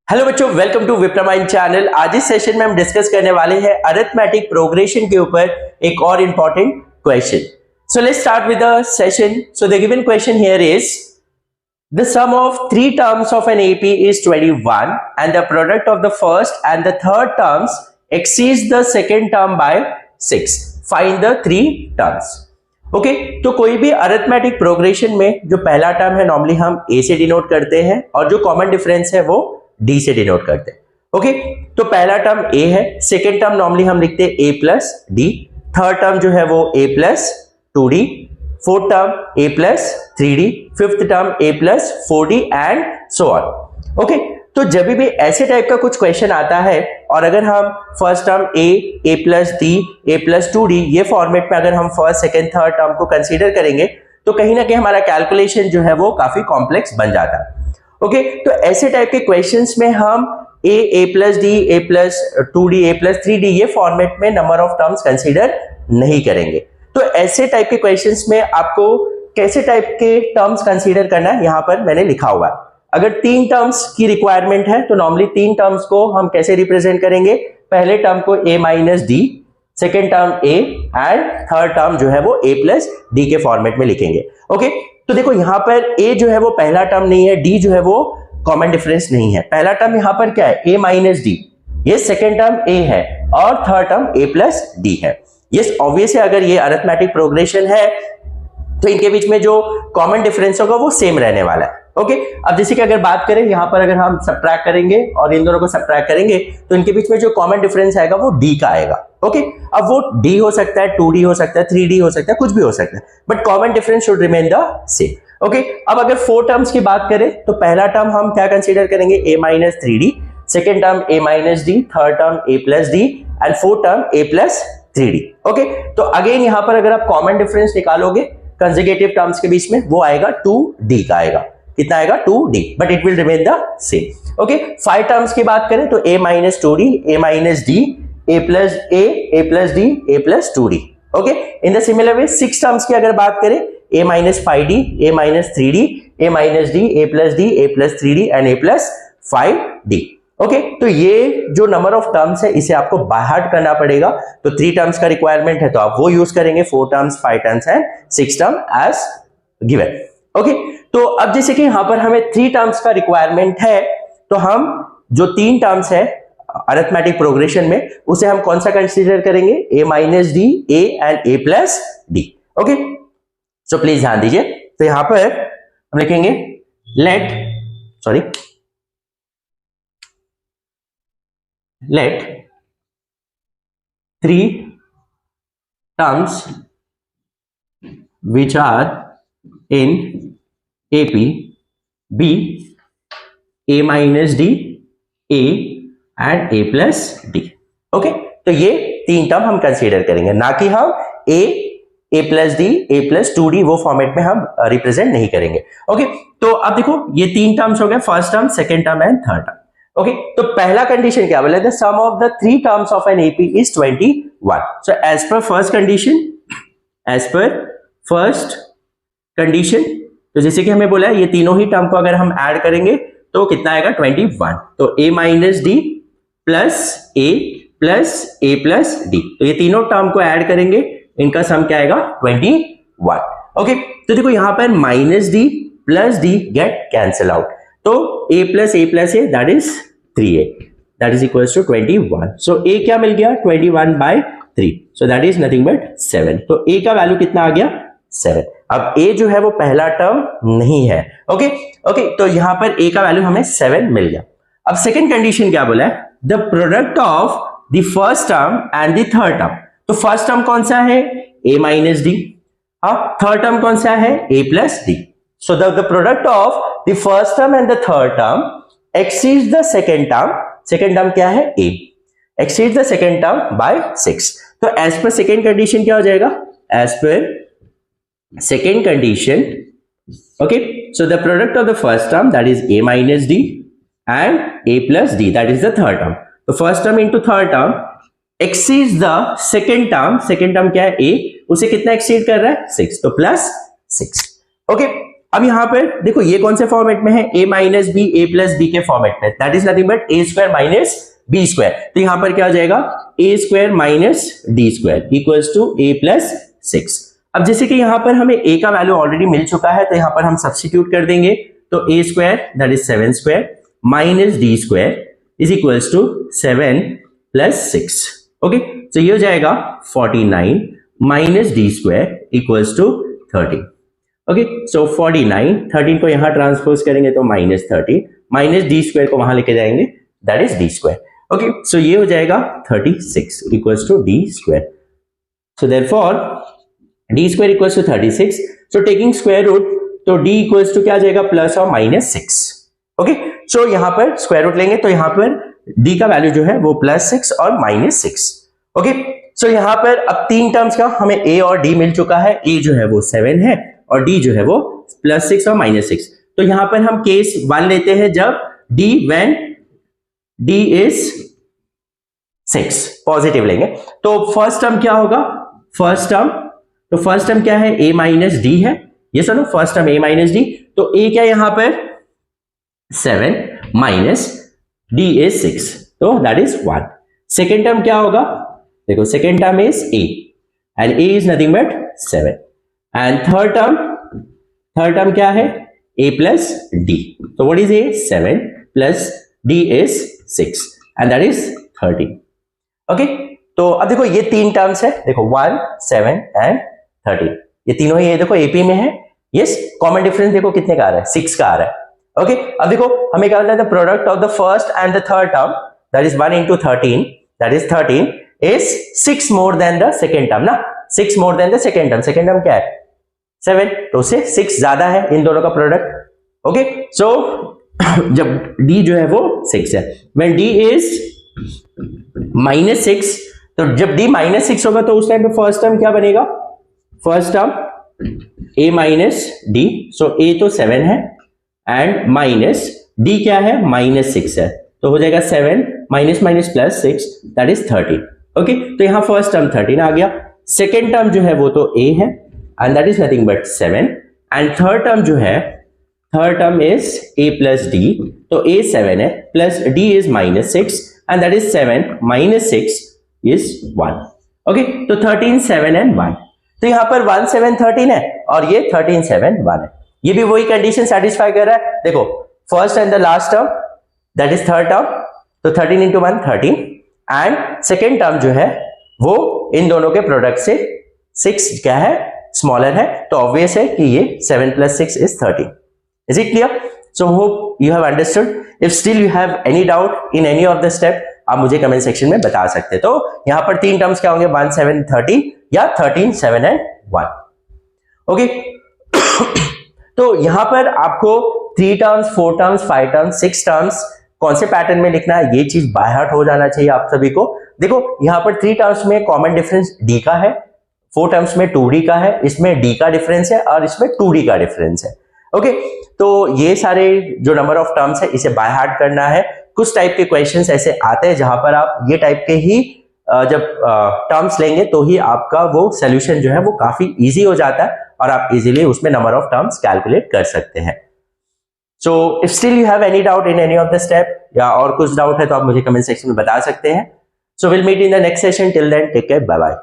Hello बच्चों, welcome to विप्रामाइंड channel. आज इस सेशन में हम डिस्कस करने वाले हैं अरिथमेटिक प्रोग्रेशन के ऊपर एक और important question. So let's start with the session. So the given question here is the sum of three terms of an AP is 21 and the product of the first and the third terms exceeds the second term by 6. Find the three terms. Okay तो कोई भी arithmetic progression में जो पहला term है normally हम A से denote करते हैं और जो कॉमन डिफरेंस है वो D से डिनोट करते हैं। ओके तो पहला टर्म A है, सेकेंड टर्म नॉर्मली हम लिखते हैं A plus D, third term जो है वो A plus 2D, fourth term A plus 3D, fifth term A plus 4D and so on. Okay तो जब भी ऐसे टाइप का कुछ क्वेश्चन आता है और अगर हम first term A plus D, A plus 2D ये फॉर्मेट में अगर हम फर्स्ट सेकेंड थर्ड टर्म को कंसीडर करेंगे तो कहीं ना कहीं हमारा कैलकुलेशन जो है वो काफी कॉम्प्लेक्स बन जाता है। ओके तो ऐसे टाइप के क्वेश्चंस में हम A plus D, A plus 2D, A plus 3D ये फॉर्मेट में नंबर ऑफ टर्म्स कंसीडर नहीं करेंगे। तो ऐसे टाइप के क्वेश्चंस में आपको कैसे टाइप के टर्म्स कंसीडर करना है यहाँ पर मैंने लिखा हुआ है। अगर तीन टर्म्स की रिक्वायरमेंट है तो नॉर्मली तीन टर्म्स को हम कैसे रिप्रेजेंट करेंगे, पहले टर्म को A minus D, second term A and third term जो है वो A प्लस डी के फॉर्मेट में लिखेंगे। ओके तो देखो यहाँ पर A जो है वो पहला टर्म नहीं है, D जो है वो कॉमन डिफरेंस नहीं है। पहला टर्म यहाँ पर क्या है A माइनस डी, ये सेकेंड टर्म A है और third term A plus D है। यस ऑब्वियस है, अगर ये अरिथमेटिक प्रोग्रेशन है तो इनके बीच में जो कॉमन डिफरेंस होगा वो सेम रहने वाला है। ओके अब जैसे कि अगर बात करें यहाँ पर अगर हम सबट्रैक्ट करेंगे और इन दोनों को सबट्रैक्ट करेंगे तो इनके बीच में जो कॉमन डिफरेंस आएगा वो D का आएगा। ओके अब वो D हो सकता है, 2D हो सकता है, 3D हो सकता है, कुछ भी हो सकता है, but common difference should remain the same. Okay अब अगर फोर टर्म्स की बात करें तो पहला टर्म हम क्या कंसीडर करेंगे A minus 3D, second term A minus D, third term A plus D and fourth term A plus 3D। Okay तो अगेन यहां पर अगर आप कॉमन डिफरेंस निकालोगे कंसेक्यूटिव टर्म्स के बीच में वो आएगा 2D का आएगा। कितना आएगा 2D, but it will remain the same. Okay five terms की बात करें तो A minus 2D, A minus D, A plus A plus D, A plus 2D। Okay in the similar way six terms की अगर बात करें A minus 5D, A minus 3D, A minus D, A plus D, A plus 3D and A plus 5D। Okay तो ये जो number of terms है इसे आपको बाय हार्ट करना पड़ेगा। तो थ्री टर्म्स का रिक्वायरमेंट है तो आप वो यूज करेंगे, four terms, five terms and six term as given. Okay तो अब जैसे कि यहां पर हमें थ्री टर्म्स का रिक्वायरमेंट है तो हम जो तीन टर्म्स है अरिथमेटिक प्रोग्रेशन में उसे हम कौन सा कंसीडर करेंगे, A minus D, A and A plus D. Okay so please ध्यान दीजिए। तो यहां पर हम लिखेंगे let three terms which are in AP be A minus D, A and A plus D। Okay तो ये तीन टर्म हम कंसीडर करेंगे, ना कि हम A plus D, A plus 2D वो फॉर्मेट में हम रिप्रेजेंट नहीं करेंगे। ओके तो अब देखो ये तीन टर्म्स हो गए, first term, second term and third term. Okay तो पहला कंडीशन क्या बोला, the sum of the three terms of an AP is 21। So as per first condition तो जैसे कि हमें बोला है ये तीनों ही टर्म को अगर हम ऐड करेंगे तो कितना आएगा 21। तो A minus D plus A plus A plus D, तो ये तीनों टर्म को ऐड करेंगे, इनका सम क्या आएगा 21। ओके तो देखो यहां पर minus D plus D get cancel out, तो A plus A that is 3A, that is equals to 21। So A क्या मिल गया 21/3, so that is nothing but 7। तो A का वैल्यू कितना आ गया 7। अब A जो है वो पहला टर्म नहीं है। ओके तो यहां पर A का वैल्यू हमें 7 मिल गया। अब सेकेंड कंडीशन क्या बोला है, the product of the first term and the third term. तो फर्स्ट टर्म कौन सा है A minus D, third term कौन सा है A plus D. So the product of the first term and the third term exceeds the second term. Second term क्या है A, exceeds the second term by 6. तो as per second condition क्या हो जाएगा, as per second condition, okay, so the product of the first term that is A minus D and A plus D that is the third term. तो first term into third term exceeds the second term क्या है A, उसे कितना exceed कर रहा है 6, तो plus 6। Okay अब यहाँ पर देखो ये कौन से फॉर्मेट में है, a minus b a plus b के फॉर्मेट में, that is nothing but a square minus b square. तो यहाँ पर क्या हो जाएगा, a square minus d square equals to a plus 6। अब जैसे कि यहाँ पर हमें a का वैल्यू ऑलरेडी मिल चुका है, तो यहाँ पर हम सब्स्टिट्यूट कर देंगे, तो a square that is 7 square minus d square is equals to 7 plus 6। Okay, तो ये हो जाएगा 49 minus d square equals to 30। Okay, so 49, 13 को यहां ट्रांसपोज करेंगे तो माइनस 30, माइनस डी स्क्वायर को वहां लेके जाएंगे that is d square. Okay, so ये हो जाएगा 36 equals to d square. So therefore d square equals to 36। So taking square root, तो डी इक्वल्स टू क्या आ जाएगा, प्लस और माइनस 6। ओके, सो यहां पर स्क्वायर रूट लेंगे तो यहां पर डी का वैल्यू जो है वो प्लस 6 और माइनस 6। ओके, सो यहां पर अब तीन टर्म्स का हमें a और d मिल चुका है, a जो है वो 7 है और d जो है वो प्लस 6 और माइनस 6। तो यहां पर हम केस 1 लेते हैं जब d when d is 6, positive लेंगे। तो फर्स्ट टर्म क्या होगा, फर्स्ट टर्म क्या है, a माइनस डी है, ये सुनो first term a minus D, तो a क्या यहां पर 7 माइनस d इज 6, तो दैट इज 1। सेकेंड टर्म क्या होगा, देखो second term is a and a is nothing but 7 and third term क्या है, a प्लस d, तो what is a, 7 plus d is 6 and that is 30। Okay, तो अब देखो ये तीन टर्म्स है, देखो 1 7 एंड 30, ये तीनों ही देखो AP में है। यस, कॉमन डिफरेंस देखो कितने का आ रहा है, 6 का आ रहा है। ओके, अब देखो हमें क्या बोलना है, the product of the first and the third term that is 1 into 13 that is 13 is 6 more than the second term ना, 6 more than the second term, second term क्या है 7, तो उससे 6 ज्यादा है इन दोनों का प्रोडक्ट। ओके, सो जब d जो है वो 6 है, when d is माइनस 6, तो जब d माइनस 6 होगा तो उस टाइम पे फर्स्ट टर्म क्या बनेगा, first term a minus D, so a तो 7 है एंड माइनस d क्या है, माइनस 6 है, तो हो जाएगा 7 minus minus plus 6 that is 30। Okay, तो यहां फर्स्ट टर्म 13 आ गया, सेकेंड टर्म जो है वो तो a है and that is nothing but 7 and third term जो है, third term is a plus d, तो a 7 है plus d is minus 6 and that is 7 minus 6 is 1। Okay, तो 13 7 एंड 1, तो यहां पर 1 7 13 है और ये 13 7 1 है, ये भी वही कंडीशन सेटिस्फाई कर रहा है। देखो first and the last term that is third term, तो 13 into 1 13 एंड सेकेंड टर्म जो है वो इन दोनों के प्रोडक्ट से 6 क्या है, स्मॉलर है, तो ऑब्वियस है कि ये 7 plus 6 is 13। Is it clear? So hope you have understood. If still you have any doubt in any of the step, आप मुझे कमेंट सेक्शन में बता सकते हैं। तो यहाँ पर तीन टर्म्स क्या होंगे, 1 7 13 या 13 7 एंड 1। ओके, तो यहाँ पर आपको 3 टर्म्स 4 टर्म्स 5 टर्म्स 6 टर्म्स कौन से पैटर्न में लिखना है, ये चीज बाय हार्ट हो जाना चाहिए आप सभी को। देखो यहाँ पर 3 टर्म्स में कॉमन डिफरेंस d का है, 4 टर्म्स में 2d का है, इसमें d का डिफरेंस है और इसमें 2d का डिफरेंस है। ओके, तो ये सारे जो नंबर ऑफ टर्म्स है इसे बाय हार्ट करना है। कुछ टाइप के क्वेश्चंस ऐसे आते हैं जहां पर आप ये टाइप के ही जब टर्म्स लेंगे तो ही आपका वो सोल्यूशन जो है वो काफी इजी हो जाता है और आप इजीली उसमें नंबर ऑफ टर्म्स कैलकुलेट कर सकते हैं। So if still you have any doubt in any of the step या और कुछ डाउट है तो आप मुझे कमेंट सेक्शन में बता सकते हैं। So will meet in the next session, till then take care, bye bye.